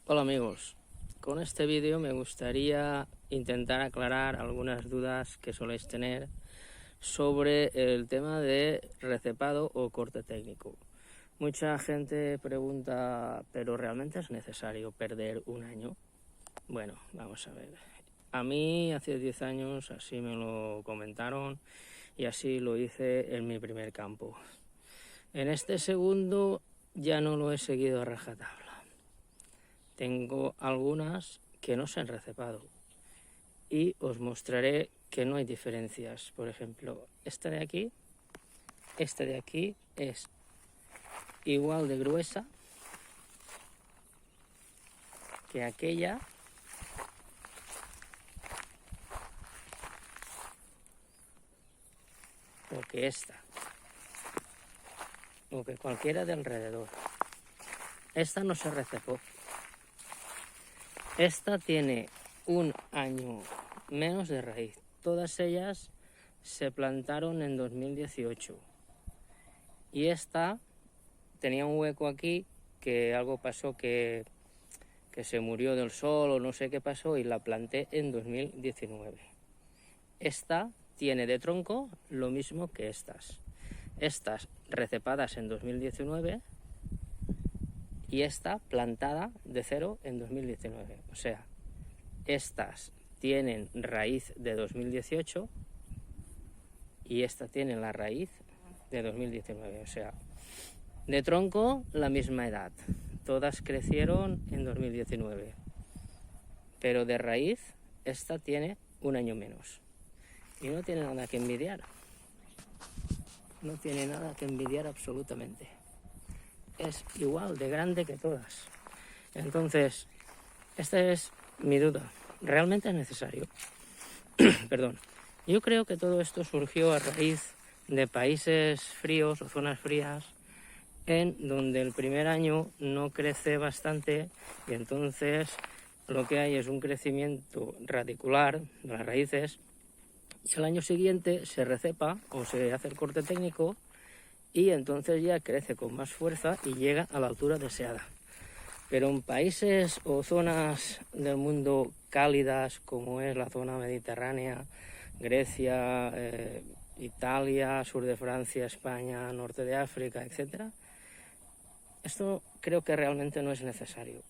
Hola amigos, con este vídeo me gustaría intentar aclarar algunas dudas que soléis tener sobre el tema de recepado o corte técnico. Mucha gente pregunta, ¿pero realmente es necesario perder un año? Bueno, vamos a ver. A mí hace 10 años así me lo comentaron y así lo hice en mi primer campo. En este segundo ya no lo he seguido a rajatabla. Tengo algunas que no se han recepado y os mostraré que no hay diferencias. Por ejemplo, esta de aquí es igual de gruesa que aquella o que esta o que cualquiera de alrededor. Esta no se recepó. Esta tiene un año menos de raíz. Todas ellas se plantaron en 2018. Y esta tenía un hueco aquí que algo pasó que se murió del sol o no sé qué pasó y la planté en 2019. Esta tiene de tronco lo mismo que estas. Estas recepadas en 2019 y esta plantada de cero en 2019. O sea, estas tienen raíz de 2018 y esta tiene la raíz de 2019. O sea, de tronco la misma edad. Todas crecieron en 2019. Pero de raíz esta tiene un año menos. Y no tiene nada que envidiar. No tiene nada que envidiar absolutamente. Es igual de grande que todas. Entonces, esta es mi duda. ¿Realmente es necesario? Perdón. Yo creo que todo esto surgió a raíz de países fríos o zonas frías en donde el primer año no crece bastante y entonces lo que hay es un crecimiento radicular de las raíces y al año siguiente se recepa o se hace el corte técnico y entonces ya crece con más fuerza y llega a la altura deseada. Pero en países o zonas del mundo cálidas como es la zona mediterránea, Grecia, Italia, sur de Francia, España, norte de África, etc., esto creo que realmente no es necesario.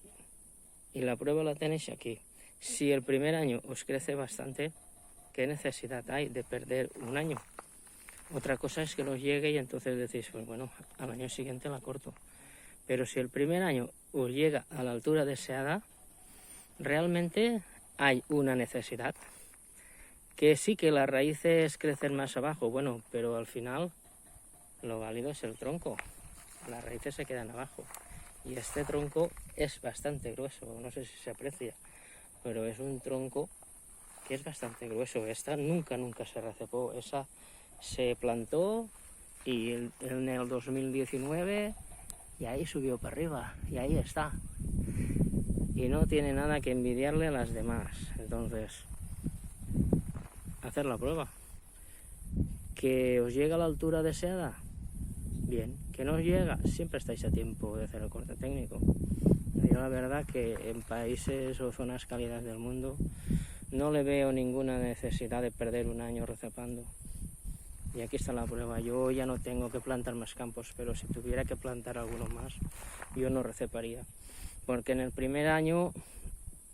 Y la prueba la tenéis aquí. Si el primer año os crece bastante, ¿qué necesidad hay de perder un año? Otra cosa es que nos llegue y entonces decís, pues bueno, al año siguiente la corto. Pero si el primer año os llega a la altura deseada, realmente hay una necesidad. Que sí que las raíces crecen más abajo, bueno, pero al final lo válido es el tronco. Las raíces se quedan abajo. Y este tronco es bastante grueso, no sé si se aprecia, pero es un tronco que es bastante grueso. Esta nunca se recepó, esa se plantó y en el 2019 y ahí subió para arriba y ahí está. Y no tiene nada que envidiarle a las demás. Entonces, hacer la prueba. ¿Que os llega a la altura deseada? Bien. ¿Que no os llega? Siempre estáis a tiempo de hacer el corte técnico. Yo la verdad que en países o zonas cálidas del mundo no le veo ninguna necesidad de perder un año recepando. Y aquí está la prueba. Yo ya no tengo que plantar más campos, pero si tuviera que plantar alguno más, yo no receparía. Porque en el primer año,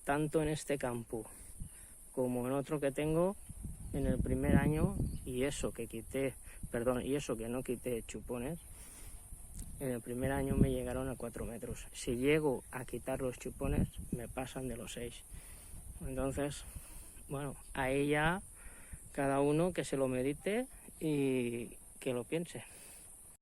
tanto en este campo como en otro que tengo, en el primer año, y eso que no quité chupones, en el primer año me llegaron a 4 metros. Si llego a quitar los chupones, me pasan de los 6. Entonces, bueno, ahí ya cada uno que se lo medite y que lo piense.